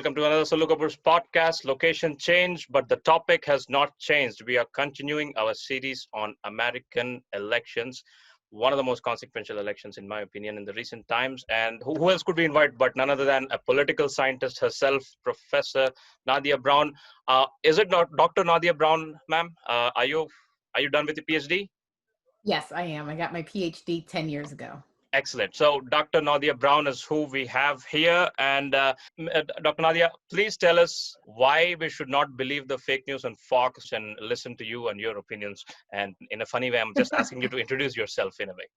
Welcome to another Sollu Kaburz podcast. Location changed, but the topic has not changed. We are continuing our series on American elections, one of the most consequential elections, in my opinion, in the recent times. And who else could we invite but none other than a political scientist herself, Professor Nadia Brown. Is it not Dr. Nadia Brown, ma'am? Are you done with your PhD? Yes, I am. I got my PhD 10 years ago. Excellent. So Dr. Nadia Brown is who we have here. And Dr. Nadia, please tell us why we should not believe the fake news on Fox and listen to you and your opinions. And in a funny way, I'm just asking you to introduce yourself in a way.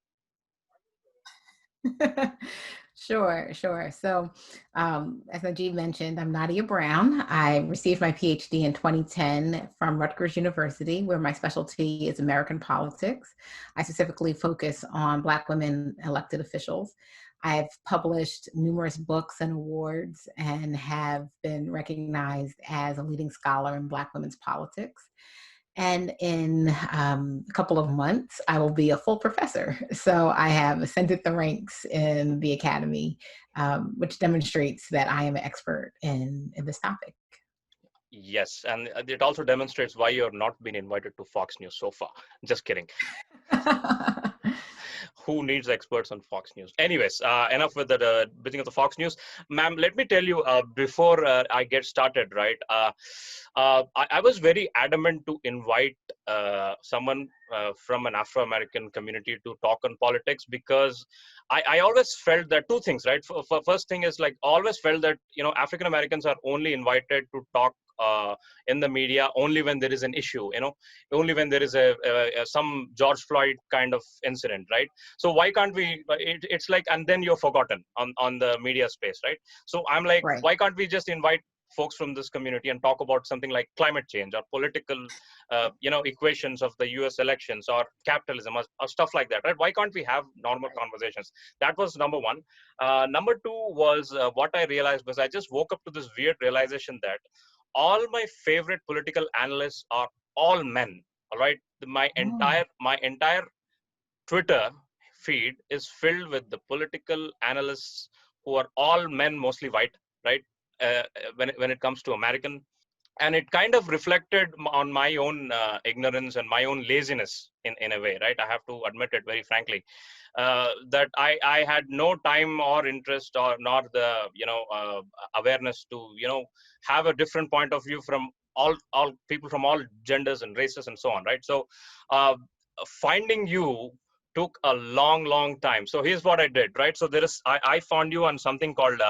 Sure. So, as Najeeb mentioned, I'm Nadia Brown. I received my PhD in 2010 from Rutgers University, where my specialty is American politics. I specifically focus on Black women elected officials. I've published numerous books and awards and have been recognized as a leading scholar in Black women's politics. And in a couple of months, I will be a full professor. So I have ascended the ranks in the academy, which demonstrates that I am an expert in this topic. Yes, and it also demonstrates why you're not been invited to Fox News so far. Just kidding. Who needs experts on Fox News? Anyways, enough with the beginning of the Fox News. Ma'am, let me tell you, before I get started, right, I was very adamant to invite someone from an Afro-American community to talk on politics because I always felt that two things, right? First thing is like always felt that, African Americans are only invited to talk in the media only when there is an issue, only when there is some George Floyd kind of incident, right? So why can't we, it's like, and then you're forgotten on the media space, right? So I'm like, Right. Why can't we just invite folks from this community and talk about something like climate change or political, equations of the US elections or capitalism or stuff like that, right? Why can't we have normal conversations? That was number one. Number two was what I realized was I just woke up to this weird realization that all my favorite political analysts are all men. All right, my entire Twitter feed is filled with the political analysts who are all men, mostly white, right? When it comes to American, and it kind of reflected on my own ignorance and my own laziness in a way, right? I have to admit it very frankly, that I had no time or interest or not the awareness to have a different point of view from all people from all genders and races and so on, right? So finding you took a long time. So here's what I did, right? So I found you on something called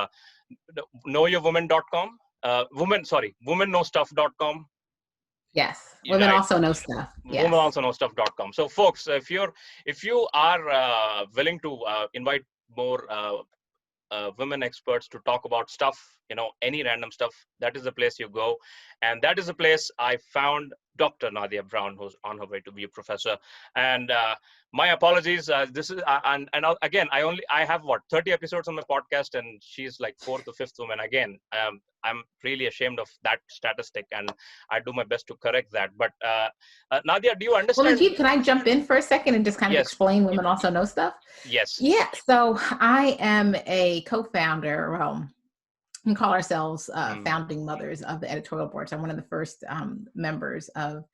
knowyourwoman.com. Womenknowstuff.com. Yes. Women also know stuff. Yes. Womenalsoknowstuff.com. So folks, if you are willing to invite more women experts to talk about stuff, any random stuff, that is the place you go. And that is the place I found Dr. Nadia Brown, who's on her way to be a professor. And my apologies. This is and again, I have 30 episodes on my podcast, and she's like fourth or fifth woman. Again, I'm really ashamed of that statistic, and I do my best to correct that. But Nadia, do you understand? Well, Najeeb, can I jump in for a second and just kind of explain Women Also Know Stuff? Yes. Yeah. So I am a co-founder. Well, we call ourselves founding mothers of the editorial board. So I'm one of the first members of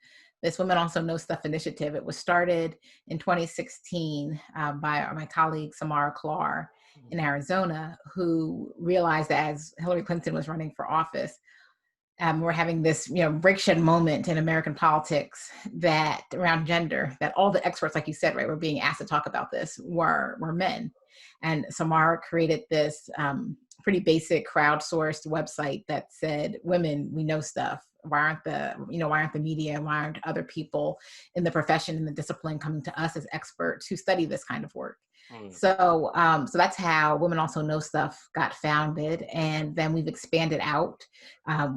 this Women Also Know Stuff initiative. It was started in 2016 by my colleague Samara Klar in Arizona, who realized that as Hillary Clinton was running for office, we're having this, breakshed moment in American politics that around gender, that all the experts, like you said, right, were being asked to talk about this were men. And Samara created this pretty basic crowdsourced website that said, women, we know stuff. Why aren't the media, why aren't other people in the profession, in the discipline coming to us as experts who study this kind of work? So that's how Women Also Know Stuff got founded. And then we've expanded out.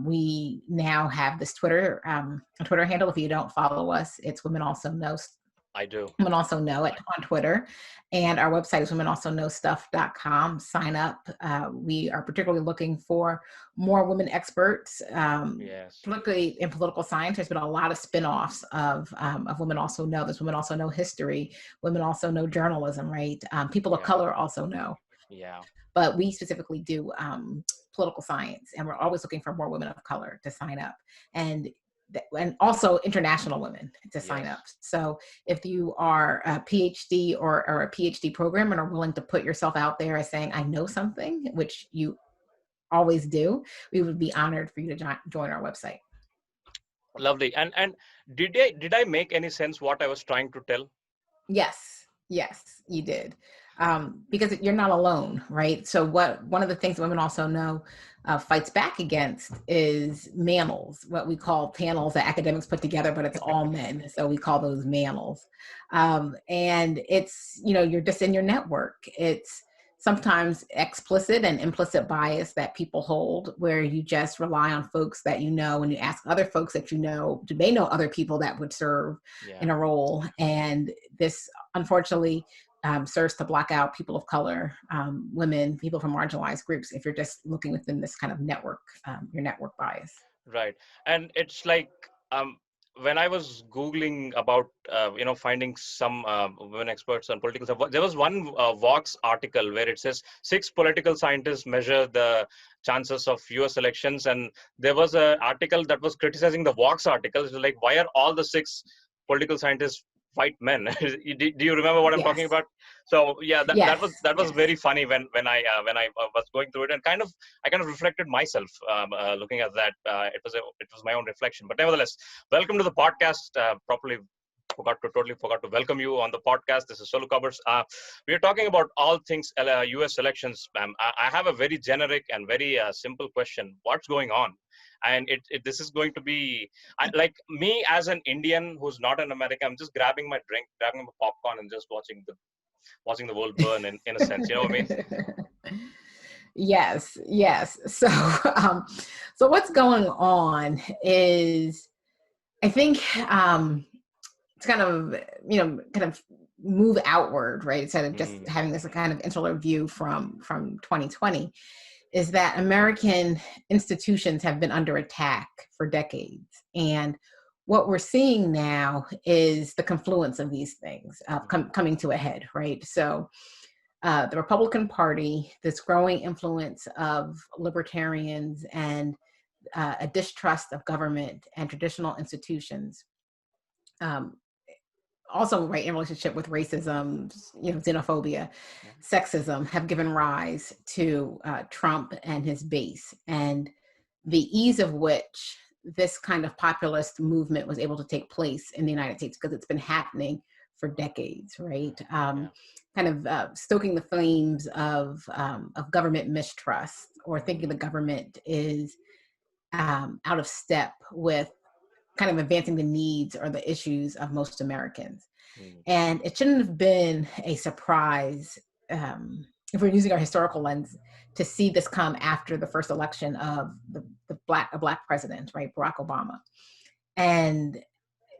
We now have this Twitter handle. If you don't follow us, it's Women Also Know. I do. Women Also Know it on Twitter. And our website is womenalsoknowstuff.com. Sign up. We are particularly looking for more women experts, particularly in political science. There's been a lot of spinoffs of Women Also Know. There's Women Also Know history. Women Also Know journalism, right? People of color also know. Yeah. But we specifically do political science, and we're always looking for more women of color to sign up, and also international women to sign up. Yes. So if you are a PhD or a PhD program and are willing to put yourself out there as saying, I know something, which you always do, we would be honored for you to join our website. Lovely. And did I make any sense what I was trying to tell? Yes, you did. Because you're not alone, right? So one of the things women also know fights back against is mantles, what we call panels that academics put together, but it's all men. So we call those mantles. And it's, you're just in your network. It's sometimes explicit and implicit bias that people hold, where you just rely on folks that you know, and you ask other folks that you know, do they know other people that would serve in a role? And this, unfortunately, serves to block out people of color, women, people from marginalized groups, if you're just looking within this kind of network, your network bias. Right. And it's like, when I was Googling about, finding some women experts on political stuff, there was one Vox article where it says 6 political scientists measure the chances of US elections. And there was an article that was criticizing the Vox article. It was like, why are all the 6 political scientists white men? Do you remember what I'm talking Yes. about? So yeah, that was Yes. very funny when I was going through it, and I kind of reflected myself, looking at that. It was my own reflection. But nevertheless, welcome to the podcast. Totally forgot to welcome you on the podcast. This is Sollu Kaburz. We are talking about all things U.S. elections. I have a very generic and very simple question. What's going on? And this is going to be, like me as an Indian who's not an American. I'm just grabbing my drink, grabbing my popcorn, and just watching the world burn. In a sense, you know what I mean? Yes. So, so what's going on is, I think, it's kind of move outward, right? Instead of just having this kind of insular view from 2020, is that American institutions have been under attack for decades. And what we're seeing now is the confluence of these things coming to a head, right? So the Republican Party, this growing influence of libertarians and a distrust of government and traditional institutions, also right in relationship with racism, xenophobia, sexism, have given rise to Trump and his base, and the ease of which this kind of populist movement was able to take place in the United States, because it's been happening for decades, right? Kind of stoking the flames of government mistrust, or thinking the government is out of step with kind of advancing the needs or the issues of most Americans. And it shouldn't have been a surprise, if we're using our historical lens, to see this come after the first election of a black president, right, Barack Obama. And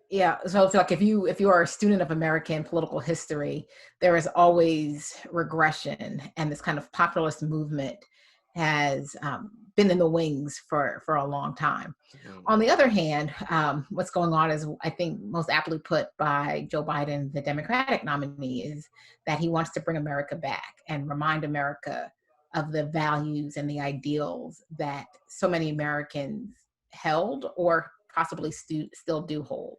yeah, so I feel like if you are a student of American political history, there is always regression, and this kind of populist movement has been in the wings for a long time. On the other hand, what's going on is, I think most aptly put by Joe Biden, the Democratic nominee, is that he wants to bring America back and remind America of the values and the ideals that so many Americans held, or possibly still do hold.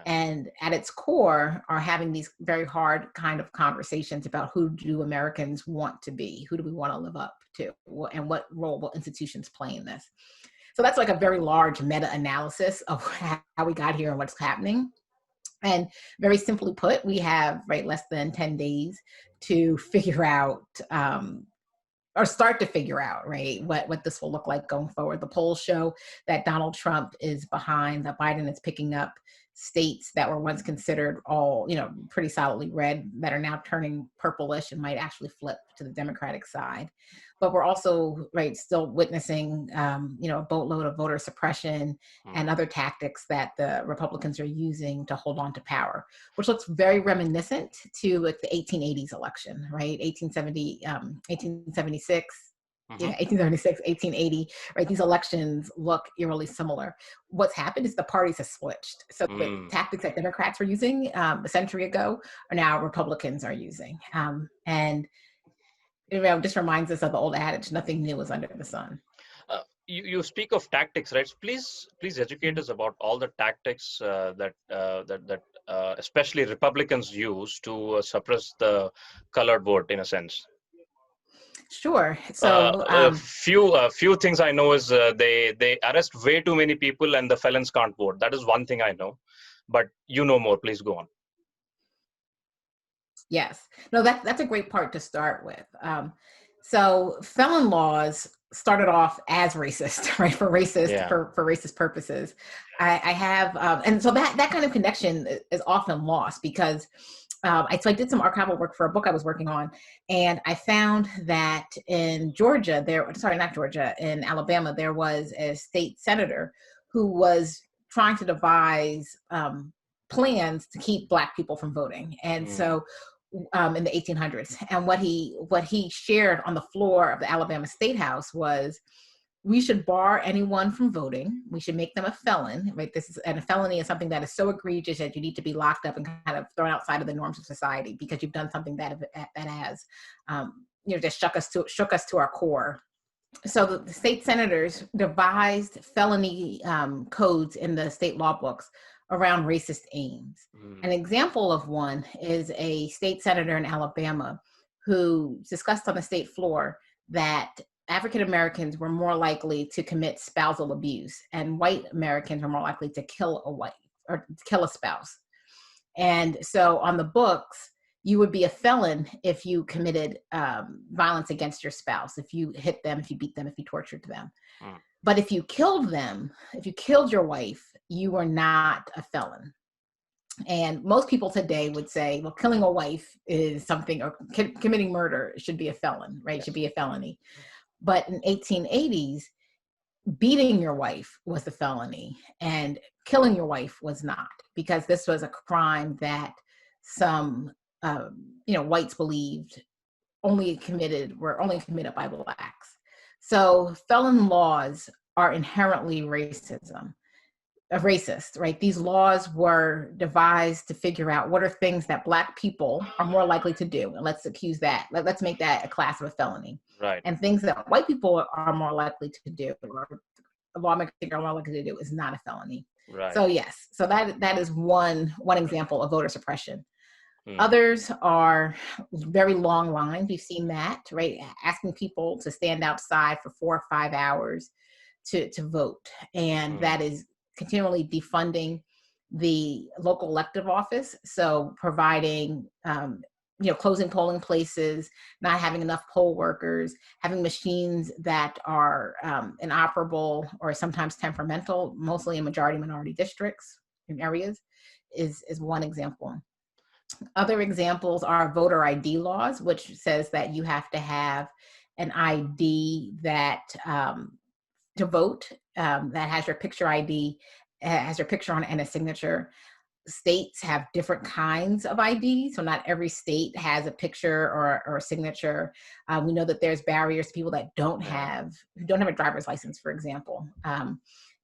And at its core are having these very hard kind of conversations about who do Americans want to be, who do we want to live up to, and what role will institutions play in this. So that's like a very large meta-analysis of how we got here and what's happening. And very simply put, we have less than 10 days to figure out, or start to figure out, right, what this will look like going forward. The polls show that Donald Trump is behind, that Biden is picking up states that were once considered all, pretty solidly red, that are now turning purplish and might actually flip to the Democratic side. But we're also, still witnessing, a boatload of voter suppression and other tactics that the Republicans are using to hold on to power, which looks very reminiscent to the 1880s election, right? 1876. 1876, 1880, right? These elections look eerily similar. What's happened is the parties have switched. So the tactics that Democrats were using a century ago are now Republicans are using. And just reminds us of the old adage, nothing new is under the sun. You speak of tactics, right? So please educate us about all the tactics that especially Republicans use to suppress the colored vote, in a sense. Sure. Few things I know is they arrest way too many people and the felons can't vote. That is one thing I know, but you know more. Please go on. Yes. No, that's a great part to start with. So felon laws started off as racist, right? For racist purposes. I have, and so that kind of connection is often lost because I did some archival work for a book I was working on, and I found that in in Alabama, there was a state senator who was trying to devise plans to keep Black people from voting. And so in the 1800s, and what he shared on the floor of the Alabama State House was, we should bar anyone from voting. We should make them a felon, right? And a felony is something that is so egregious that you need to be locked up and kind of thrown outside of the norms of society because you've done something that has, just shook us to our core. So the state senators devised felony codes in the state law books around racist aims. An example of one is a state senator in Alabama who discussed on the state floor that African Americans were more likely to commit spousal abuse, and white Americans were more likely to kill a wife or kill a spouse. And so on the books, you would be a felon if you committed violence against your spouse, if you hit them, if you beat them, if you tortured them. But if you killed them, if you killed your wife, you were not a felon. And most people today would say, well, killing a wife is something, or committing murder should be a felon, right? Should be a felony. But in 1880s, beating your wife was a felony and killing your wife was not, because this was a crime that some, whites believed were only committed by Blacks. So felon laws are inherently racist, right? These laws were devised to figure out what are things that Black people are more likely to do. And let's make that a class of a felony. Right. And things that white people are more likely to do, or lawmakers are more likely to do, is not a felony. Right. So yes, so that is one example of voter suppression. Others are very long lines. We've seen that, right? Asking people to stand outside for 4 or 5 hours to vote. And that is continually defunding the local elective office. So providing, closing polling places, not having enough poll workers, having machines that are inoperable or sometimes temperamental, mostly in majority minority districts and areas, is one example. Other examples are voter ID laws, which says that you have to have an ID that to vote that has your picture ID, has your picture on it and a signature. States have different kinds of ID, so not every state has a picture or a signature. We know that there's barriers to people that don't have a driver's license, for example,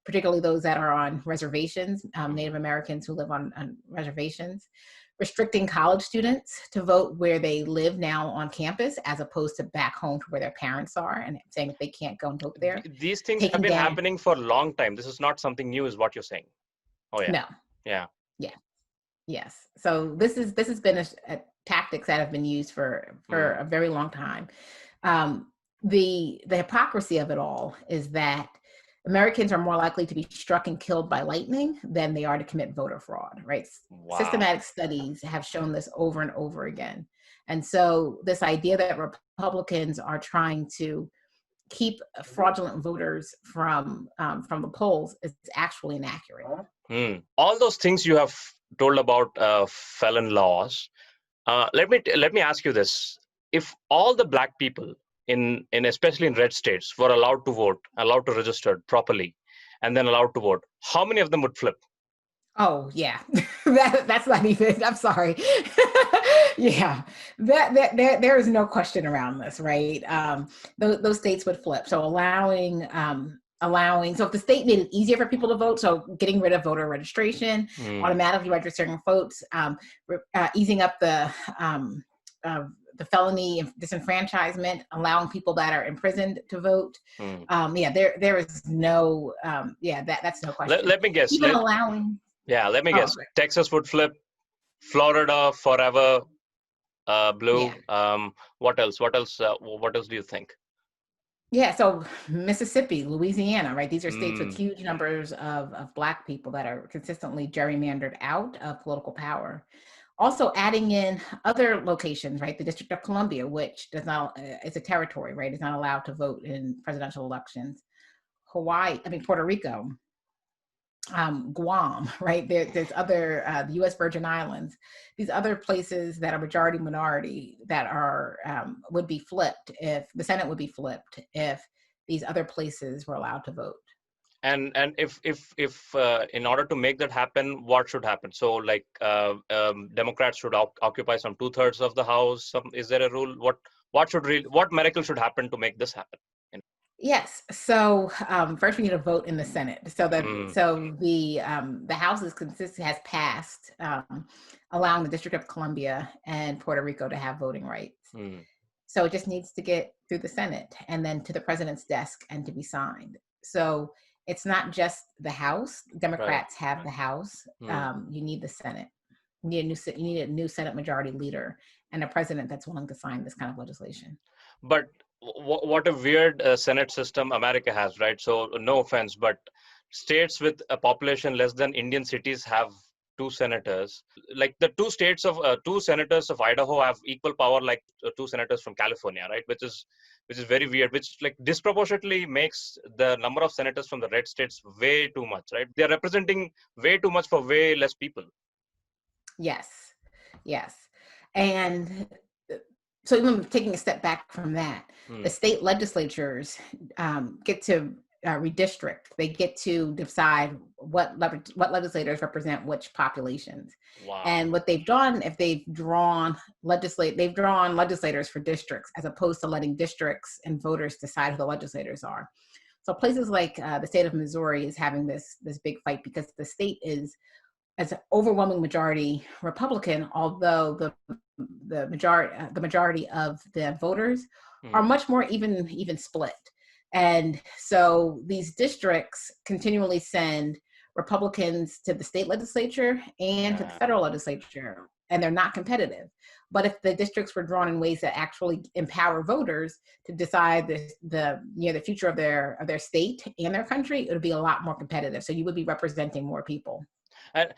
particularly those that are on reservations, Native Americans who live on reservations. Restricting college students to vote where they live now on campus, as opposed to back home to where their parents are, and saying that they can't go and vote there. These things have been happening for a long time. This is not something new, is what you're saying. Oh yeah. No. Yeah. Yeah. Yes. So this has been a tactics that have been used for a very long time. The hypocrisy of it all is that Americans are more likely to be struck and killed by lightning than they are to commit voter fraud, right? Wow. Systematic studies have shown this over and over again. And so this idea that Republicans are trying to keep fraudulent voters from the polls is actually inaccurate. All those things you have told about felon laws, let me ask you this. If all the Black people in especially in red states were allowed to vote, allowed to register properly, and then allowed to vote, how many of them would flip? Oh yeah, that's not even. I'm sorry. Yeah, there is no question around this, right? Those states would flip. So allowing. So if the state made it easier for people to vote, so getting rid of voter registration, automatically registering votes, easing up the the felony disenfranchisement, allowing people that are imprisoned to vote. There is no, that's no question. Let me guess. Even allowing. Let me guess. Texas would flip, Florida forever blue. Yeah. What else? What else do you think? Yeah, so Mississippi, Louisiana, right? These are states with huge numbers of Black people that are consistently gerrymandered out of political power. Also adding in other locations, right? The District of Columbia, which does not, it's a territory, right? Is not allowed to vote in presidential elections. Puerto Rico, Guam, right? There's other, the U.S. Virgin Islands, these other places that are majority minority that are, would be flipped if the Senate would be flipped if these other places were allowed to vote. And if in order to make that happen, what should happen? So like Democrats should occupy some 2/3 of the House. Is there a rule? What miracle should happen to make this happen? Yes. So first, we need a vote in the Senate. So that the House has passed, allowing the District of Columbia and Puerto Rico to have voting rights. So it just needs to get through the Senate and then to the president's desk and to be signed. So it's not just the House. Democrats have the House. You need the Senate. You need a new Senate majority leader and a president that's willing to sign this kind of legislation. But what a weird Senate system America has, right? So no offense, but states with a population less than Indian cities have 2 senators. Like the 2 senators of Idaho have equal power like 2 senators from California, right? Which is very weird, which like disproportionately makes the number of senators from the red states way too much, right? They're representing way too much for way less people. Yes. And so even taking a step back from that, the state legislatures get to redistrict. They get to decide what legislators represent which populations. Wow. And what they've done, if they've drawn legislators for districts as opposed to letting districts and voters decide who the legislators are. So places like the state of Missouri is having this big fight because the state is as an overwhelming majority Republican, although the majority of the voters are much more even split. And so these districts continually send Republicans to the state legislature and to the federal legislature, and they're not competitive. But if the districts were drawn in ways that actually empower voters to decide the future of their state and their country, it would be a lot more competitive. So you would be representing more people. And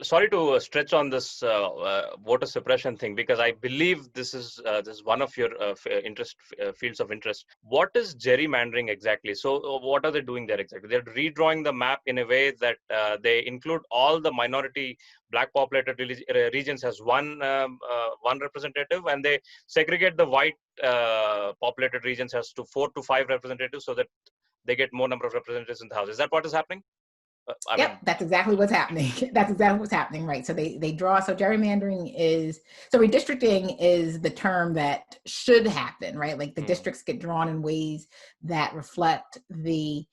sorry to stretch on this voter suppression thing, because I believe this is one of your fields of interest. What is gerrymandering exactly? So what are they doing there exactly? They're redrawing the map in a way that they include all the minority Black populated regions as one representative, and they segregate the white populated regions as to 4 to 5 representatives, so that they get more number of representatives in the House. Is that what is happening? That's exactly what's happening. That's exactly what's happening, right? So they draw. So gerrymandering redistricting is the term that should happen, right? Like the districts get drawn in ways that reflect the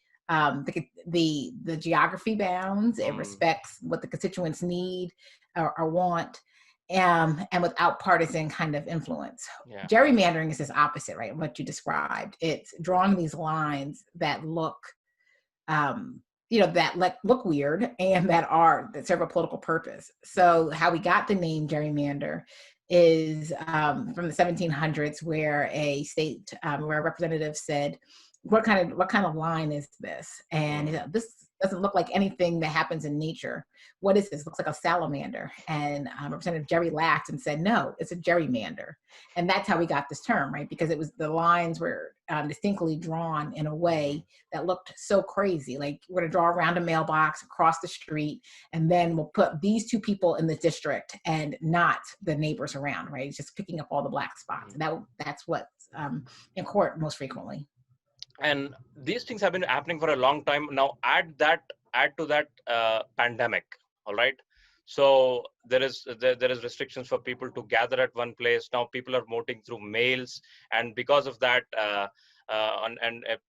geography bounds. It respects what the constituents need or want, and without partisan kind of influence. Yeah. Gerrymandering is this opposite, right? What you described. It's drawing these lines that look look weird and that serve a political purpose. So how we got the name gerrymander is from the 1700s, where a state, where a representative said, what kind of line is this? And this doesn't look like anything that happens in nature. What is this? It looks like a salamander. And Representative Jerry laughed and said, no, it's a gerrymander. And that's how we got this term, right? Because the lines were distinctly drawn in a way that looked so crazy. Like, we're going to draw around a mailbox across the street, and then we'll put these 2 people in the district and not the neighbors around, right? It's just picking up all the black spots. That's what's in court most frequently. And these things have been happening for a long time now. Add to that pandemic. All right. So there is restrictions for people to gather at one place. Now people are voting through mails, and because of that,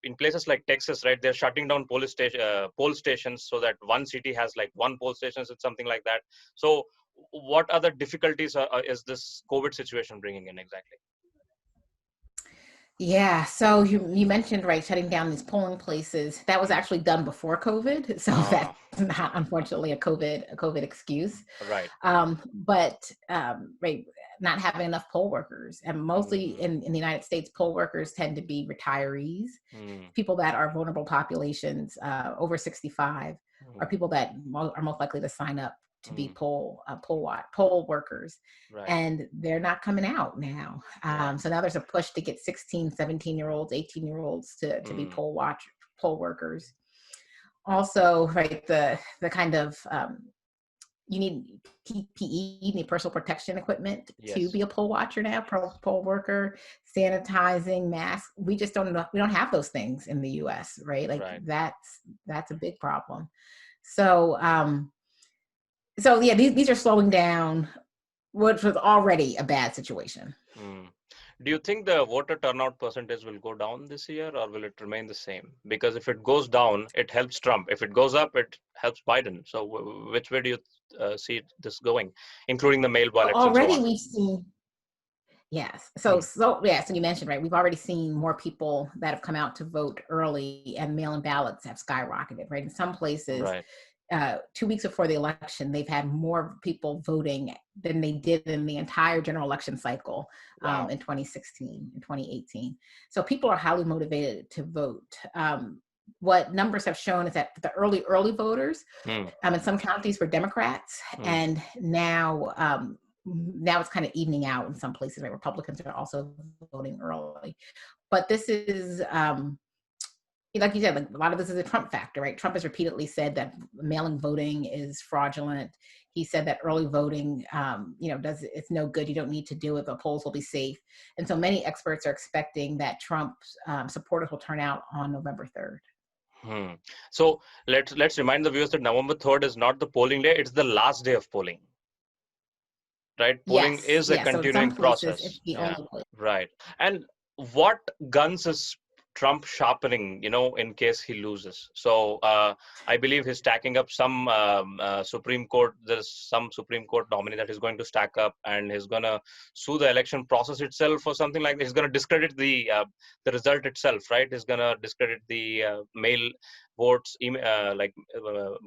in places like Texas, right, they're shutting down poll stations so that one city has like 1 poll station, or something like that. So what other difficulties is this COVID situation bringing in exactly? Yeah, so you mentioned, right, shutting down these polling places. That was actually done before COVID, so that's not, unfortunately, a COVID excuse. Right. But right, not having enough poll workers, and mostly in the United States, poll workers tend to be retirees, people that are vulnerable populations, over 65, are people that are most likely to sign up to be poll workers. Right. And they're not coming out now. So now there's a push to get 16, 17-year-olds, 18-year-olds to be poll workers. Also, right, the kind of you need PPE, you need personal protection equipment to be a poll watcher now, poll worker, sanitizing, masks. We just don't know. We don't have those things in the U.S., right? Like that's a big problem. So yeah, these are slowing down, which was already a bad situation. Do you think the voter turnout percentage will go down this year, or will it remain the same? Because if it goes down, it helps Trump. If it goes up, it helps Biden. So which way do you see this going, including the mail ballots and so on? Already we've seen, yes. So you mentioned, right, we've already seen more people that have come out to vote early, and mail-in ballots have skyrocketed, right? In some places, 2 weeks before the election, they've had more people voting than they did in the entire general election cycle in 2016 and 2018. So people are highly motivated to vote. What numbers have shown is that the early voters in some counties were Democrats, and now it's kind of evening out in some places. Right? Republicans are also voting early, but this is like you said, like a lot of this is a Trump factor, right? Trump has repeatedly said that mail-in voting is fraudulent. He said that early voting, it's no good. You don't need to do it. The polls will be safe. And so many experts are expecting that Trump's supporters will turn out on November 3rd. So let's remind the viewers that November 3rd is not the polling day; it's the last day of polling. Right? Polling is a continuing process. It's the only place. Right. And what guns is Trump sharpening, in case he loses? So I believe he's stacking up some Supreme Court. There's some Supreme Court nominee that is going to stack up, and he's going to sue the election process itself or something like that. He's going to discredit the result itself, right? He's going to discredit the mail votes,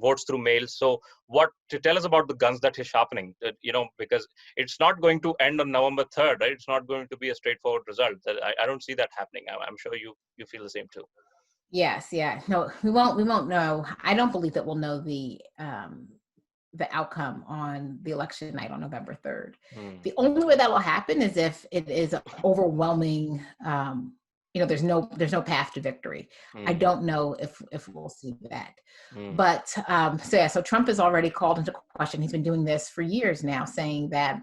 votes through mail. So what to tell us about the guns that he's sharpening? Because it's not going to end on November 3rd, right? It's not going to be a straightforward result. I don't see that happening. I'm sure you feel the same too. Yes, yeah. No, we won't know. I don't believe that we'll know the outcome on the election night on November 3rd. The only way that will happen is if it is overwhelming. There's no path to victory. I don't know if we'll see that. But so Trump has already called into question. He's been doing this for years now, saying that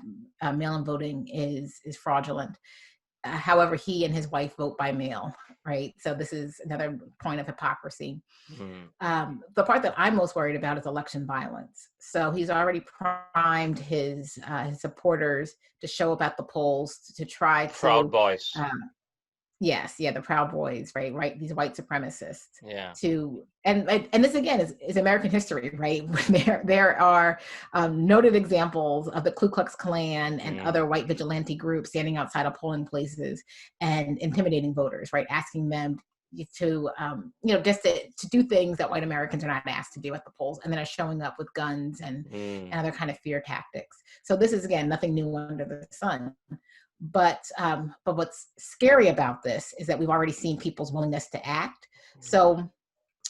mail-in voting is fraudulent. However, he and his wife vote by mail, right? So this is another point of hypocrisy. The part that I'm most worried about is election violence. So he's already primed his supporters to show up at the polls to try to Proud Boys. The Proud Boys, right? These white supremacists. Yeah. And this again is American history, right? There are noted examples of the Ku Klux Klan and other white vigilante groups standing outside of polling places and intimidating voters, right? Asking them to just to do things that white Americans are not asked to do at the polls, and then are showing up with guns and other kind of fear tactics. So this is again nothing new under the sun. But what's scary about this is that we've already seen people's willingness to act. So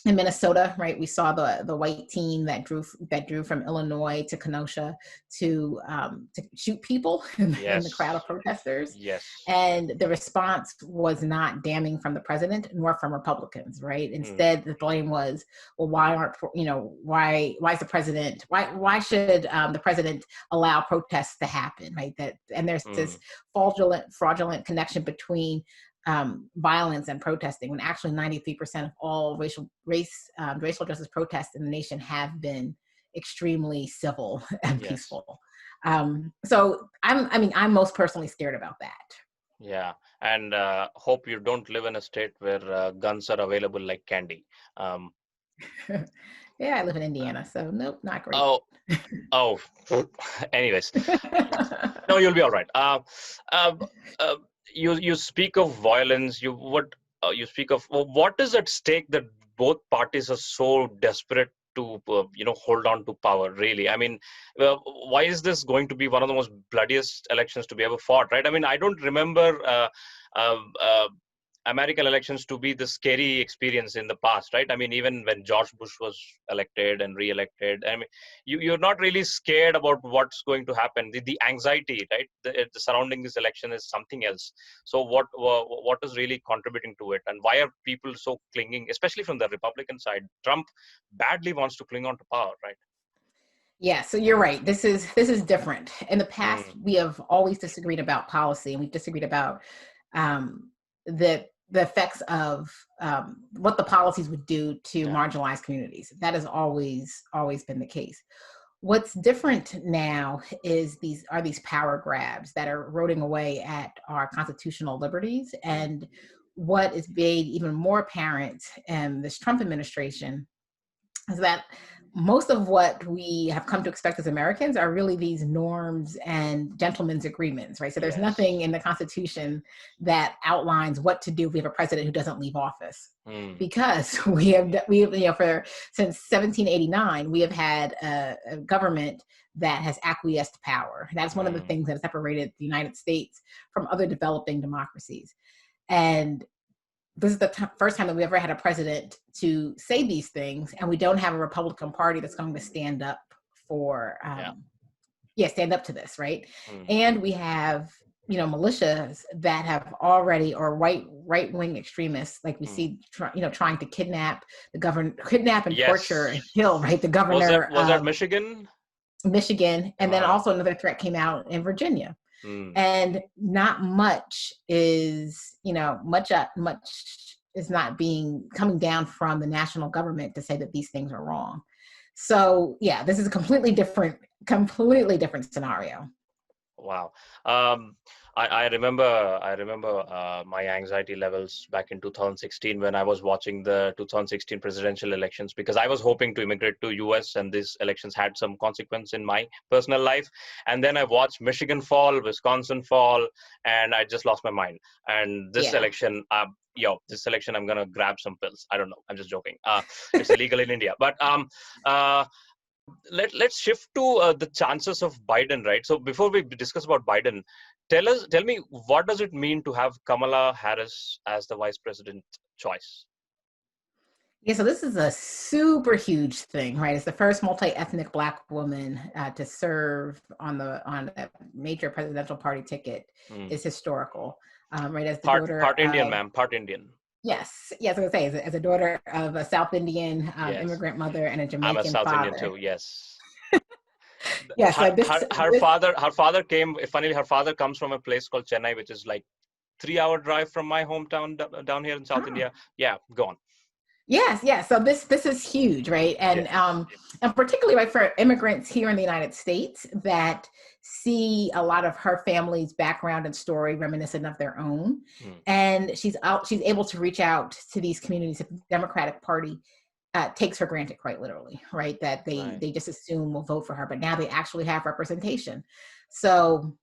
in Minnesota, right, we saw the white team that drew from Illinois to Kenosha to shoot people in the crowd of protesters. Yes. And the response was not damning from the president nor from Republicans, right? Instead, the blame was, well, why is the president, why should the president allow protests to happen, right? And there's this fraudulent connection between violence and protesting, when actually 93% of all racial justice protests in the nation have been extremely civil and peaceful. So I'm most personally scared about that. Yeah, and hope you don't live in a state where guns are available like candy. Yeah, I live in Indiana, so nope, not great. Oh, oh. Anyways, no, you'll be all right. Uh, uh, you speak of violence. You speak of, well, what is at stake that both parties are so desperate to hold on to power? Really, I mean, why is this going to be one of the most bloodiest elections to be ever fought? Right? I mean, I don't remember. Uh, uh, American elections to be the scary experience in the past, right? I mean, even when George Bush was elected and re-elected, I mean, you're not really scared about what's going to happen. The anxiety, right, the surrounding this election is something else. So what is really contributing to it, and why are people so clinging, especially from the Republican side? Trump badly wants to cling on to power, right? Yeah, so you're right. This is different. In the past, Mm, we have always disagreed about policy, and we've disagreed about um, the effects of what the policies would do to yeah. marginalized communities. That has always been the case. What's different now is these power grabs that are eroding away at our constitutional liberties, Mm, and what is made even more apparent in this Trump administration is that most of what we have come to expect as Americans are really these norms and gentlemen's agreements, right? So there's nothing yes. in the Constitution that outlines what to do if we have a president who doesn't leave office. Mm, Because we have for since 1789 we have had a government that has acquiesced to power. That's one of the mm, things that separated the United States from other developing democracies. And this is the first time that we ever had a president to say these things, and we don't have a Republican Party that's going to stand up for, yeah. stand up to this, right? Mm, And we have, militias that have already, or right wing extremists, like we mm. see, trying to kidnap and torture and Yes. kill, right, the Was that governor was that of Michigan? Michigan, and then Uh, also another threat came out in Virginia. mm, And not much is, much is not being coming down from the national government to say that these things are wrong. So yeah, this is a completely different scenario. wow. Um, I remember my anxiety levels back in 2016 when I was watching the 2016 presidential elections, because I was hoping to immigrate to US, and these elections had some consequence in my personal life. And then I watched Michigan fall, Wisconsin fall, and I just lost my mind. And Yeah. this election I'm gonna grab some pills. I don't know. I'm just joking. It's illegal in India, but uh, let's shift to the chances of Biden, right? So before we discuss about Biden, tell me, what does it mean to have Kamala Harris as the vice president choice? Yeah, so this is a super huge thing, right? It's the first multi-ethnic Black woman to serve on a major presidential party ticket. Hmm. Is historical, right? As the daughter Part Indian, of ma'am. Part Indian. yes, I was gonna say, as a daughter of a South Indian Yes, immigrant mother and a I'm a Jamaican South Indian father. too. Yes. Yes, Her like this, her her this father came. Funnily, her father comes from a place called Chennai, which is like 3 hour drive from my hometown down here in South oh, India. Yeah, go on. yes. So this is huge, right? Yes. And particularly right for immigrants here in the United States that see a lot of her family's background and story reminiscent of their own. Hmm. And she's able to reach out to these communities that the Democratic Party takes for granted, quite literally, right? That Right. they just assume will vote for her, but now they actually have representation. So,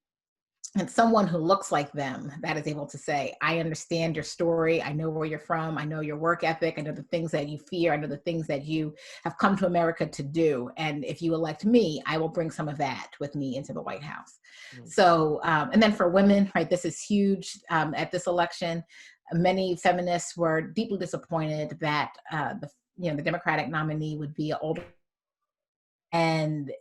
and someone who looks like them that is able to say, I understand your story, I know where you're from, I know your work ethic, I know the things that you fear, I know the things that you have come to America to do, and if you elect me, I will bring some of that with me into the White House. Hmm. So and then for women, right, this is huge. At this election, many feminists were deeply disappointed that the Democratic nominee would be an older, and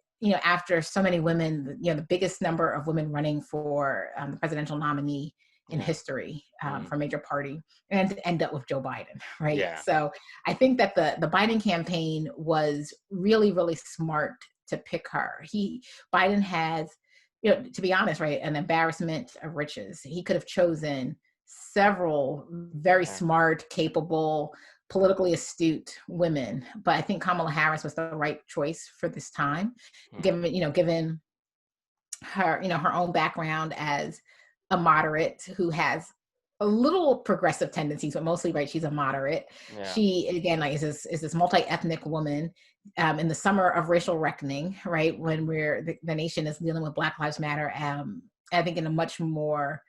after so many women, the biggest number of women running for the presidential nominee in Yeah. history Hmm. for a major party, and to end up with Joe Biden, right? Yeah. So I think that the Biden campaign was really, really smart to pick her. Biden has, to be honest, right, an embarrassment of riches. He could have chosen several very Yeah. smart, capable, politically astute women, but I think Kamala Harris was the right choice for this time, Hmm. given her, her own background as a moderate who has a little progressive tendencies, but mostly, right, she's a moderate. Yeah. She, again, like, is this multi-ethnic woman in the summer of racial reckoning, right, when the nation is dealing with Black Lives Matter, I think in a much more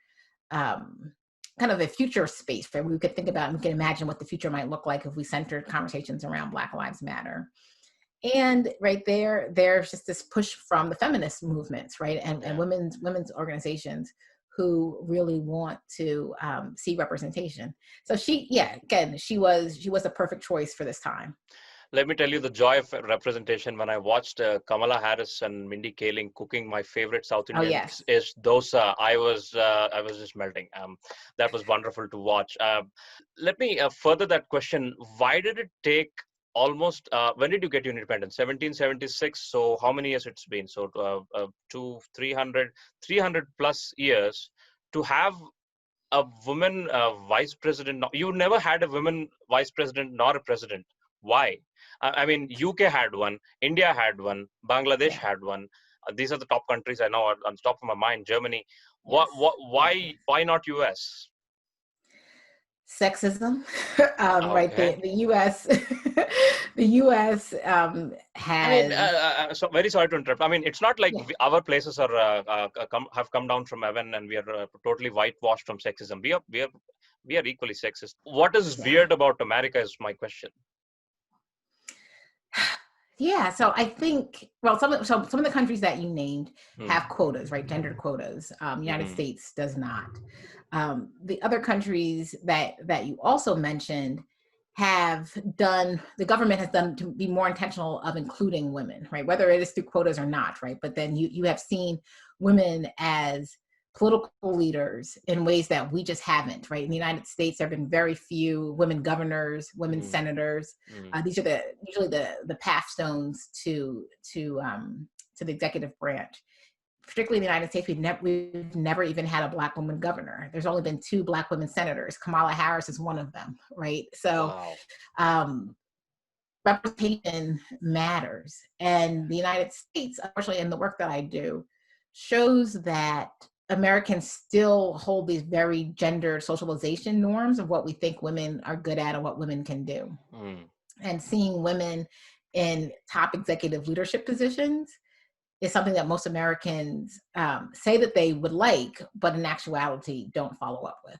kind of a future space where we could think about and we can imagine what the future might look like if we centered conversations around Black Lives Matter. And right there's just this push from the feminist movements, right, and women's organizations who really want to see representation. So she was a perfect choice for this time. Let me tell you the joy of representation when I watched Kamala Harris and Mindy Kaling cooking my favorite South Indian is dosa. I was just melting. That was wonderful to watch. Let me further that question. Why did it take almost, when did you get your independence? 1776. So how many years it's been? So 300 plus years to have a woman vice president. You never had a woman vice president nor a president. Why? I mean, UK had one, India had one, Bangladesh had one. These are the top countries I know on top of my mind. Germany. Why not US? Sexism, right? The U.S. the U.S. has. I mean, so very sorry to interrupt. I mean, it's not like our places are have come down from heaven and we are totally whitewashed from sexism. We are equally sexist. What is weird about America is my question. Yeah, so I think, well, some of the countries that you named have quotas, right? Gendered quotas. United States does not. The other countries that you also mentioned the government has done to be more intentional of including women, right? Whether it is through quotas or not, right? But then you have seen women as political leaders in ways that we just haven't, right? In the United States, there have been very few women governors, women senators. These are usually the path stones to the executive branch. Particularly in the United States, we've never even had a Black woman governor. There's only been 2 Black women senators. Kamala Harris is one of them, right? So representation matters. And the United States, unfortunately, in the work that I do, shows that Americans still hold these very gendered socialization norms of what we think women are good at and what women can do. And seeing women in top executive leadership positions is something that most Americans say that they would like, but in actuality don't follow up with.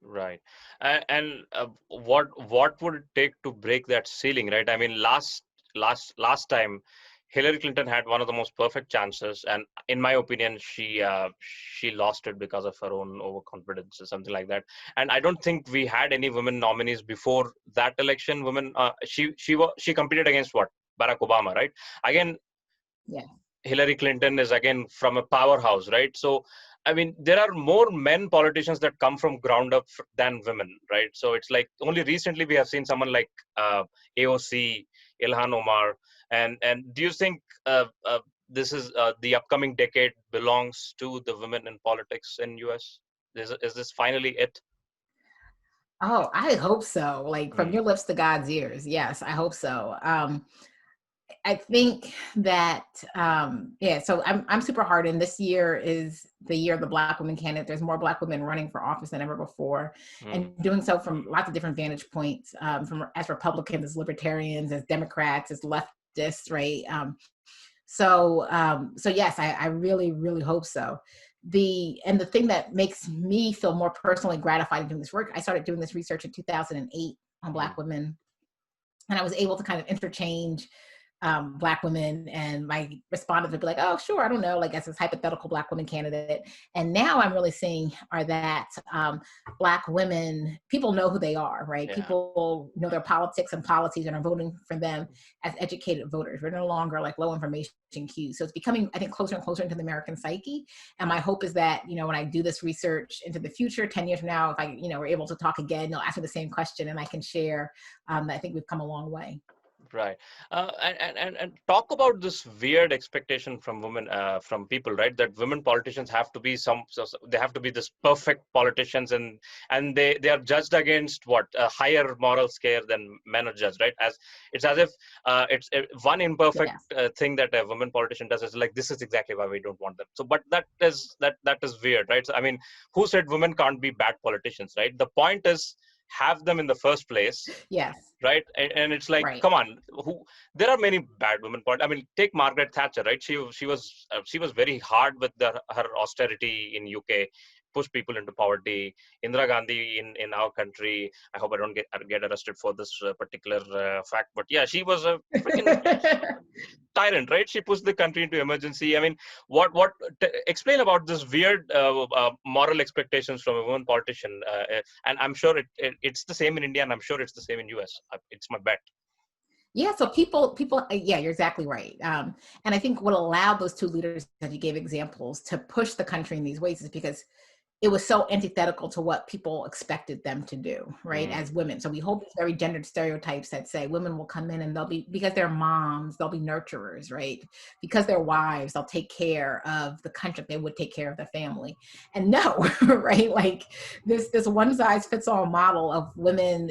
Right. And what would it take to break that ceiling, right? I mean, last time, Hillary Clinton had one of the most perfect chances, and in my opinion, she lost it because of her own overconfidence or something like that. And I don't think we had any women nominees before that election. She competed against what? Barack Obama, right? Again, Hillary Clinton is again from a powerhouse, right? So, I mean, there are more men politicians that come from ground up than women, right? So it's like only recently we have seen someone like AOC, Ilhan Omar, and do you think this is the upcoming decade belongs to the women in politics in US? Is this finally it? Oh, I hope so. Like from your lips to God's ears. Yes, I hope so. I think that, so I'm super hard. And this year is the year of the Black women candidate. There's more Black women running for office than ever before, and doing so from lots of different vantage points, as Republicans, as Libertarians, as Democrats, as leftists, right? So yes, I really, really hope so. The thing that makes me feel more personally gratified in doing this work, I started doing this research in 2008 on Black women, and I was able to kind of interchange Black women, and my respondents would be like, oh, sure, I don't know, like as this hypothetical Black woman candidate. And now I'm really seeing are that Black women, people know who they are, right? Yeah. People know their politics and policies and are voting for them as educated voters. We're no longer like low information cues. So it's becoming, I think, closer and closer into the American psyche. And my hope is that, when I do this research into the future, 10 years from now, if I, we're able to talk again, they'll ask me the same question and I can share that I think we've come a long way. Right. And talk about this weird expectation from women, from people, right? That women politicians have to be they have to be this perfect politicians, and they are judged against what, a higher moral scale than men are judged, right? As it's as if it's one imperfect Yes. thing that a woman politician does is like, this is exactly why we don't want them. So, but that is weird, right? So, I mean, who said women can't be bad politicians, right? The point is have them in the first place, Yes. right? And it's like, Right. come on, who, there are many bad women, but I mean, take Margaret Thatcher, right? She was very hard with her austerity in UK, push people into poverty. Indira Gandhi in our country, I hope I don't get arrested for this particular fact, but yeah, she was a freaking tyrant, right? She pushed the country into emergency. I mean, explain about this weird moral expectations from a woman politician, and I'm sure it's the same in India, and I'm sure it's the same in US. It's my bet. Yeah, so people, yeah, you're exactly right. And I think what allowed those two leaders that you gave examples to push the country in these ways is because it was so antithetical to what people expected them to do, right, as women. So we hold these very gendered stereotypes that say women will come in and they'll be, because they're moms, they'll be nurturers, right? Because they're wives, they'll take care of the country, they would take care of the family. And no, right? Like this one size fits all model of women,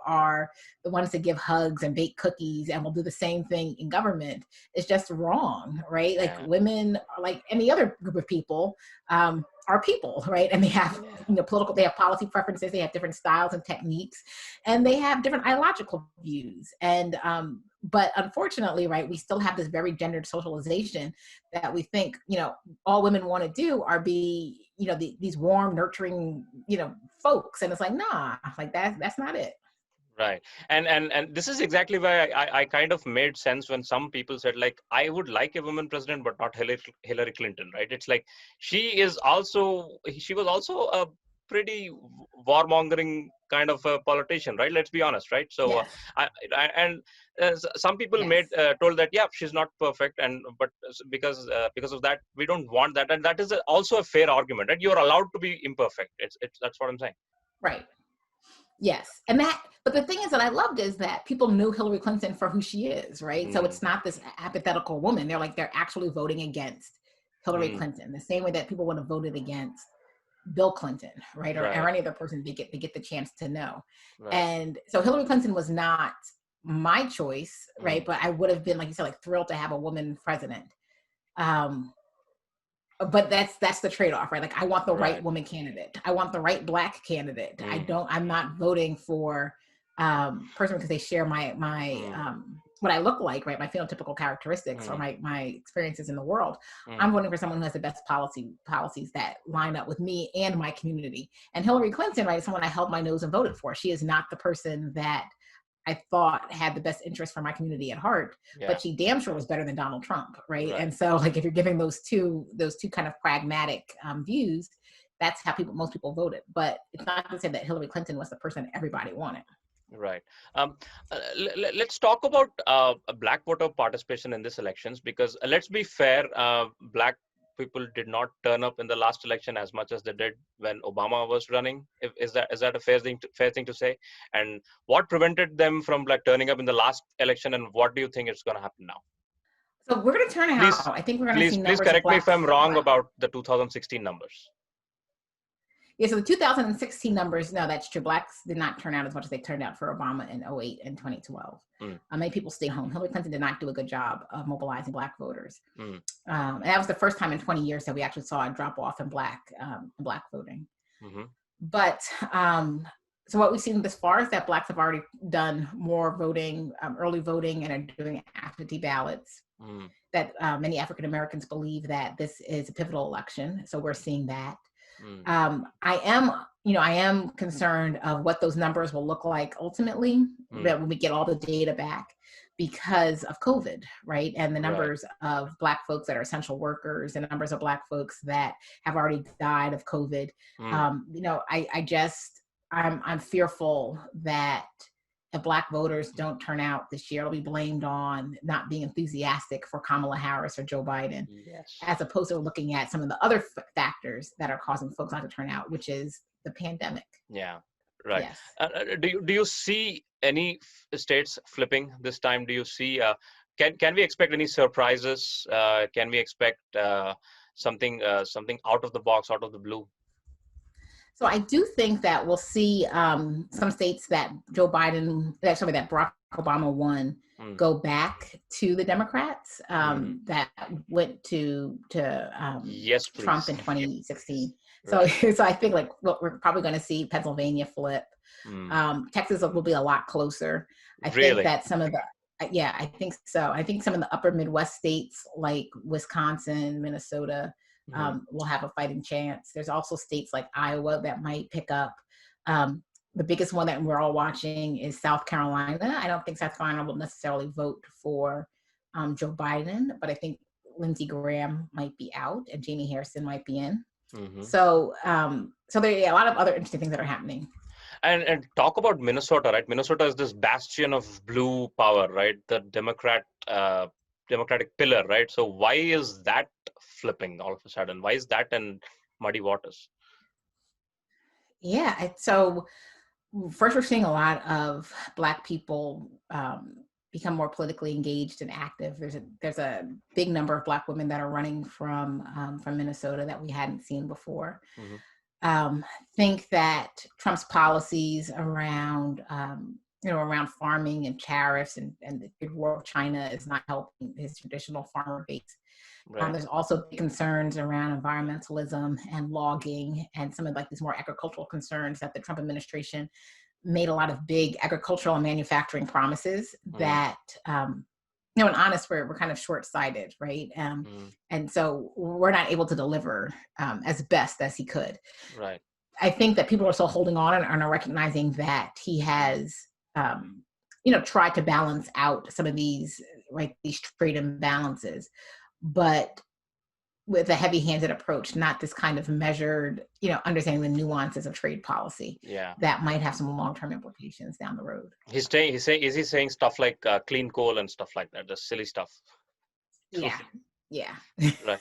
are the ones that give hugs and bake cookies and will do the same thing in government is just wrong, right? Like Yeah. women are like any other group of people, are people, right? And they have, they have policy preferences, they have different styles and techniques, and they have different ideological views. And, but unfortunately, right, we still have this very gendered socialization that we think, all women want to do are be, these warm, nurturing, folks. And it's like, nah, like that's not it. Right. And this is exactly why I kind of made sense when some people said, like, I would like a woman president, but not Hillary Clinton, right? It's like she was also a pretty warmongering kind of a politician, right? Let's be honest, right? So Yes. and some people Yes. told that, yeah, she's not perfect, but because of that we don't want that, and that is also a fair argument, right? You're allowed to be imperfect. It's that's what I'm saying. Right. Yes. But the thing is that I loved is that people knew Hillary Clinton for who she is, right? So it's not this hypothetical woman. They're actually voting against Hillary Clinton, the same way that people would have voted against Bill Clinton, right? Or any other person they get the chance to know. Right. And so Hillary Clinton was not my choice, right? But I would have been, like you said, like thrilled to have a woman president. But that's the trade-off, right? Like I want the right woman candidate. I want the right Black candidate. I'm not voting for person because they share my what I look like, right? My phenotypical characteristics or my experiences in the world. I'm voting for someone who has the best policies that line up with me and my community. And Hillary Clinton, right, is someone I held my nose and voted for. She is not the person that I thought had the best interest for my community at heart, but she damn sure was better than Donald Trump, right? And so, like, if you're giving those two kind of pragmatic views, that's how most people voted. But it's not to say that Hillary Clinton was the person everybody wanted. Right. Let's talk about Black voter participation in these elections, because let's be fair, Black people did not turn up in the last election as much as they did when Obama was running. Is that a fair thing to say? And what prevented them from like turning up in the last election, and what do you think is going to happen now? So we're going to turn out. I think we're going to see numbers. Please correct me if I'm wrong about the 2016 numbers. Yeah, so the 2016 numbers, no, that's true. Blacks did not turn out as much as they turned out for Obama in 2008 and 2012. Many people stayed home. Hillary Clinton did not do a good job of mobilizing Black voters. And that was the first time in 20 years that we actually saw a drop off in Black voting. But so what we've seen thus far is that Blacks have already done more voting, early voting, and are doing absentee ballots. That many African Americans believe that this is a pivotal election. So we're seeing that. I am concerned of what those numbers will look like ultimately, that when we get all the data back because of COVID, right? And the numbers of Black folks that are essential workers, and numbers of Black folks that have already died of COVID. I'm fearful that if Black voters don't turn out this year, it'll be blamed on not being enthusiastic for Kamala Harris or Joe Biden, as opposed to looking at some of the other factors that are causing folks not to turn out, which is the pandemic. Yeah. Right. Yes. Do you see any states flipping this time? Do you see can we expect any surprises? Can we expect something out of the box, out of the blue? So I do think that we'll see some states that that Barack Obama won, Mm. go back to the Democrats, Mm. that went to Yes, Trump please. in 2016. So, Right. so I think like what we're probably going to see Pennsylvania flip. Mm. Texas will be a lot closer. I think Really? that some of the yeah, I think so. I think some of the upper Midwest states like Wisconsin, Minnesota, Mm. will have a fighting chance. There's also states like Iowa that might pick up. Um, the biggest one that we're all watching is South Carolina. I don't think South Carolina will necessarily vote for Joe Biden, but I think Lindsey Graham might be out and Jamie Harrison might be in. Hmm. So, so there are a lot of other interesting things that are happening. And talk about Minnesota, right? Minnesota is this bastion of blue power, right? The Democratic pillar, right? So why is that flipping all of a sudden? Why is that in muddy waters? Yeah. So first, we're seeing a lot of Black people become more politically engaged and active. There's a big number of Black women that are running from Minnesota that we hadn't seen before. Hmm. Think that Trump's policies around around farming and tariffs and the war with China is not helping his traditional farmer base. Right. There's also big concerns around environmentalism and logging and some of like these more agricultural concerns that the Trump administration made a lot of big agricultural and manufacturing promises Mm. that, and honest, we're kind of short-sighted, right? Mm. And so we're not able to deliver as best as he could. Right. I think that people are still holding on and are recognizing that he has, tried to balance out some of these, right, these trade imbalances, but with a heavy-handed approach, not this kind of measured, understanding the nuances of trade policy Yeah. that might have some long-term implications down the road. He's saying, is he saying stuff like clean coal and stuff like that? The silly stuff. Yeah, yeah, Right.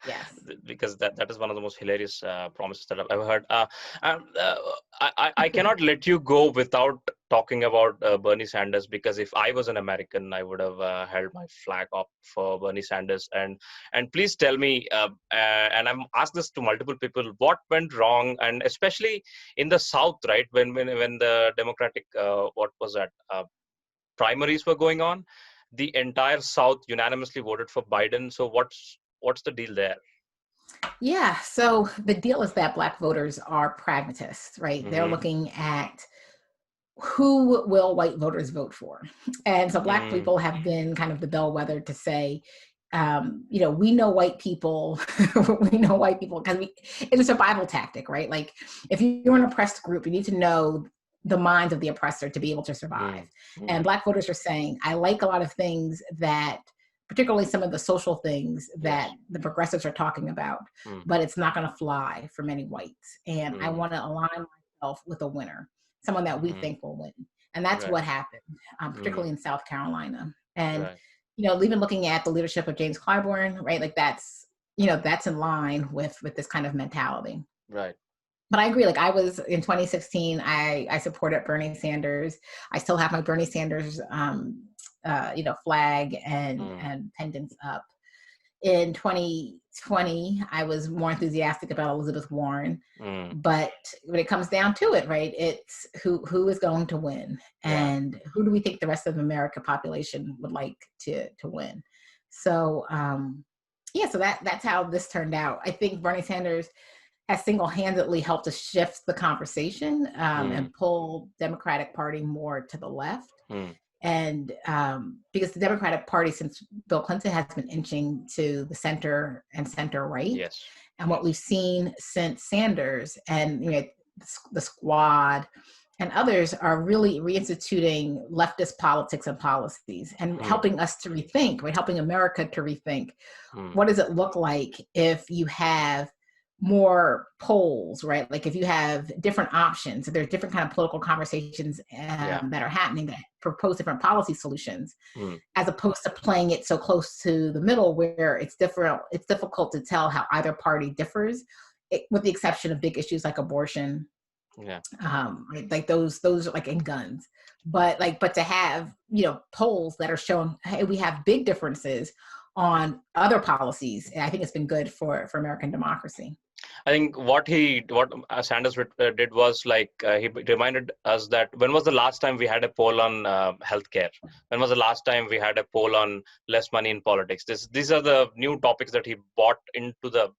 yes. Because that is one of the most hilarious promises that I've ever heard. And, I cannot let you go without talking about Bernie Sanders, because if I was an American, I would have held my flag up for Bernie Sanders. And please tell me, and I'm asked this to multiple people, what went wrong, and especially in the South, right? When the Democratic what was that primaries were going on, the entire South unanimously voted for Biden. So what's the deal there? Yeah, so the deal is that Black voters are pragmatists, right? They're Mm-hmm. looking at who will white voters vote for. And so Black Mm. people have been kind of the bellwether to say, we know white people, we know white people because it's a survival tactic, right? Like if you're an oppressed group, you need to know the minds of the oppressor to be able to survive. Mm. Mm. And Black voters are saying, I like a lot of things that, particularly some of the social things that Yes. the progressives are talking about, Mm. but it's not going to fly for many whites. And I Mm. want to align myself with a winner, someone that we Mm. think will win. And that's Right. what happened, Mm. particularly in South Carolina. And, Right. even looking at the leadership of James Clyburn, right? Like that's in line with this kind of mentality. Right. But I agree. Like I was in 2016, I supported Bernie Sanders. I still have my Bernie Sanders, flag and Mm. pendants up. In 2020, I was more enthusiastic about Elizabeth Warren. Mm. But when it comes down to it, right, it's who is going to win, Yeah. and who do we think the rest of the America population would like to win? So so that's how this turned out. I think Bernie Sanders has single-handedly helped to shift the conversation Mm. and pull Democratic Party more to the left. Mm. And because the Democratic Party, since Bill Clinton, has been inching to the center and center right. Yes. And what Yes. we've seen since Sanders and the Squad and others are really reinstituting leftist politics and policies and Mm. helping us to rethink, right? Helping America to rethink Mm. what does it look like if you have more polls, right? Like if you have different options, there's different kind of political conversations Yeah. that are happening that propose different policy solutions, Mm. as opposed to playing it so close to the middle where it's difficult to tell how either party differs, with the exception of big issues like abortion Yeah. Right? Like those are like in guns, but to have, polls that are showing, hey, we have big differences on other policies, and I think it's been good for American democracy. I think what Sanders did was like he reminded us that when was the last time we had a poll on healthcare? When was the last time we had a poll on less money in politics? These are the new topics that he brought into the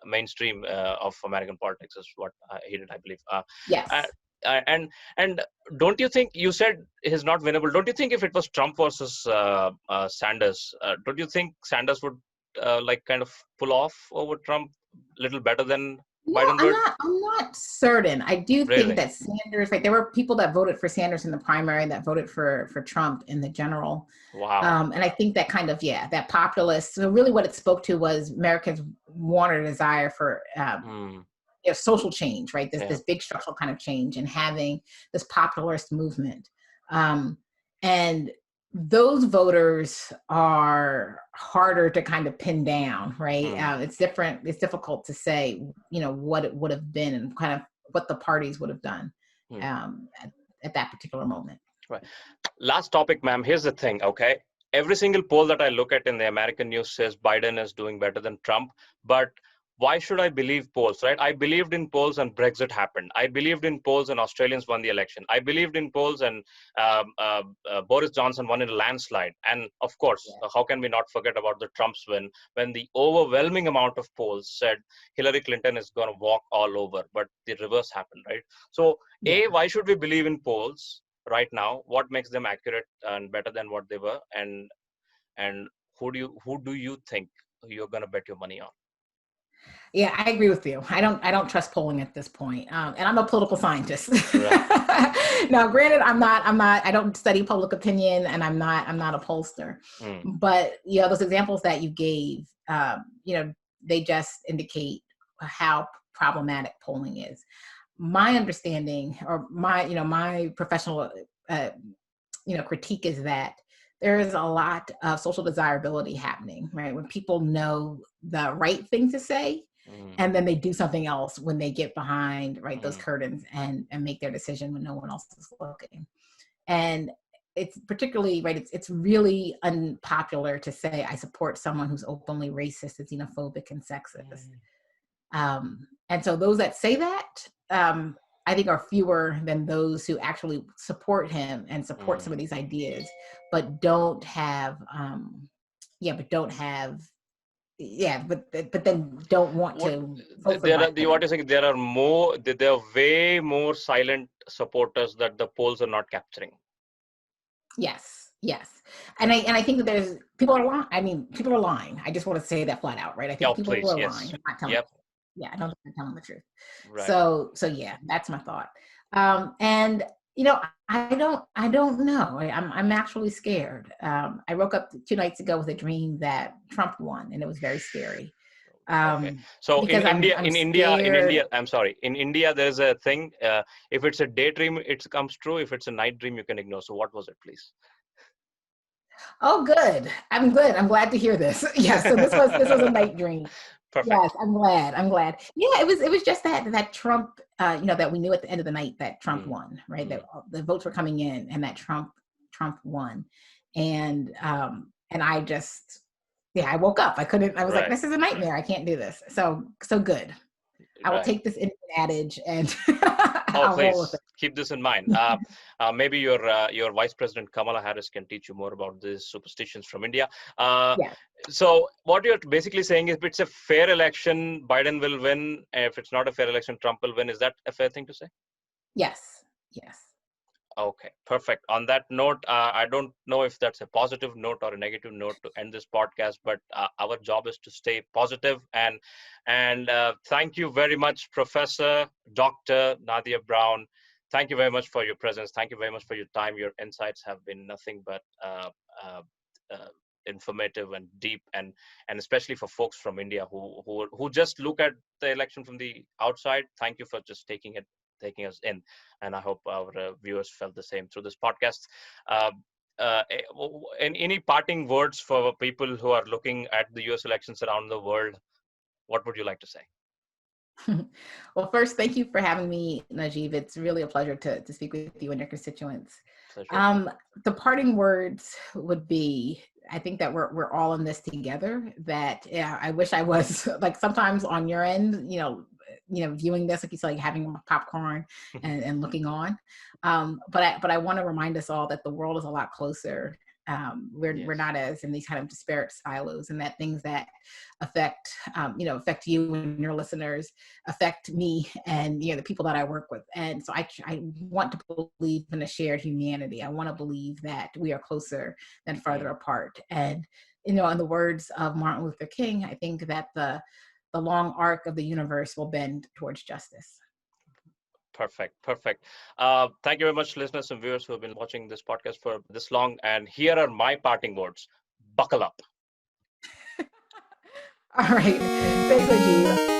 mainstream of American politics, is what he did, I believe. Uh, Yes. and don't you think, you said he's not winnable? Don't you think if it was Trump versus Sanders, don't you think Sanders would like kind of pull off over Trump a little better than No, Biden would? I'm not certain. I do think Really? that Sanders, right? There were people that voted for Sanders in the primary that voted for Trump in the general. Wow. And I think that kind of, that populist. So really what it spoke to was Americans wanted a desire for Hmm. social change, right? This Yeah. this big structural kind of change, and having this populist movement. And those voters are harder to kind of pin down, right? Hmm. It's different. It's difficult to say, what it would have been and kind of what the parties would have done Hmm. at that particular moment. Right. Last topic, ma'am. Here's the thing, okay? Every single poll that I look at in the American news says Biden is doing better than Trump. But why should I believe polls, right? I believed in polls and Brexit happened. I believed in polls and Australians won the election. I believed in polls and Boris Johnson won in a landslide. And of course, Yeah. how can we not forget about the Trump's win when the overwhelming amount of polls said Hillary Clinton is going to walk all over, but the reverse happened, right? So, Yeah. why should we believe in polls right now? What makes them accurate and better than what they were? And who do you think you're going to bet your money on? Yeah, I agree with you. I don't trust polling at this point. And I'm a political scientist. Right. Now, granted, I'm not, I don't study public opinion, and I'm not a pollster. Mm, But those examples that you gave, they just indicate how problematic polling is. My understanding, or my professional uh, critique, is that there is a lot of social desirability happening, right? When people know the right thing to say, mm, and then they do something else when they get behind, right, those mm, curtains, and make their decision when no one else is looking. And it's particularly, right, it's really unpopular to say I support someone who's openly racist and xenophobic and sexist. mm, And so those that say that, I think, are fewer than those who actually support him and support some mm. of these ideas, but don't have, but don't have, but then don't want What to vote for there are, what Biden. you're saying, there are more, there are way more silent supporters that the polls are not capturing. Yes, yes, and I think that there's people are lying. I mean, people are lying. I just want to say that flat out, right? I think Oh, people please, are lying. yes. They're not telling. Yep. Yeah, I don't think they're telling the truth. Right. So yeah, that's my thought. And I don't know. I'm actually scared. I woke up 2 nights ago with a dream that Trump won, and it was very scary. Okay. So Because I'm scared. I'm sorry. In India, there's a thing. If it's a daydream, it comes true. If it's a night dream, you can ignore. So what was it, please? Oh, good. I'm good. I'm glad to hear this. Yes. So this was a night dream. Yes, Perfect. I'm glad. I'm glad. Yeah, it was just that Trump, that we knew at the end of the night that Trump Mm, won, right? That mm. the votes were coming in, and that Trump won. And I just, I woke up. I was like, Right. this is a nightmare. I can't do this. So good. I will Right. take this Indian adage, and Oh, I'll roll with please keep this in mind. Maybe your Vice President Kamala Harris can teach you more about these superstitions from India. Uh, it. Yeah. so what you're basically saying is, if it's a fair election, Biden will win. If it's not a fair election, Trump will win. Is that a fair thing to say? Yes. Yes. Okay, perfect. On that note, I don't know if that's a positive note or a negative note to end this podcast, but our job is to stay positive. And thank you very much, Professor Dr. Nadia Brown. Thank you very much for your presence. Thank you very much for your time. Your insights have been nothing but uh, uh, informative and deep, and especially for folks from India who just look at the election from the outside. Thank you for just taking us in, and I hope our viewers felt the same through this podcast. Uh, any parting words for people who are looking at the U.S. elections around the world? What would you like to say? Well, first, thank you for having me, Najeeb. It's really a pleasure to speak with you and your constituents. Pleasure. The parting words would be, I think that we're all in this together. That yeah, I wish I was like sometimes on your end, viewing this like you said, like having popcorn and looking on. But I want to remind us all that the world is a lot closer. We're not as in these kind of disparate silos, and that things that affect affect you and your listeners affect me and the people that I work with. And so I want to believe in a shared humanity. I want to believe that we are closer than farther apart. And in the words of Martin Luther King, I think that the long arc of the universe will bend towards justice. Perfect. Thank you very much, listeners and viewers who have been watching this podcast for this long. And here are my parting words. Buckle up. All right. Thanks, Najeeb.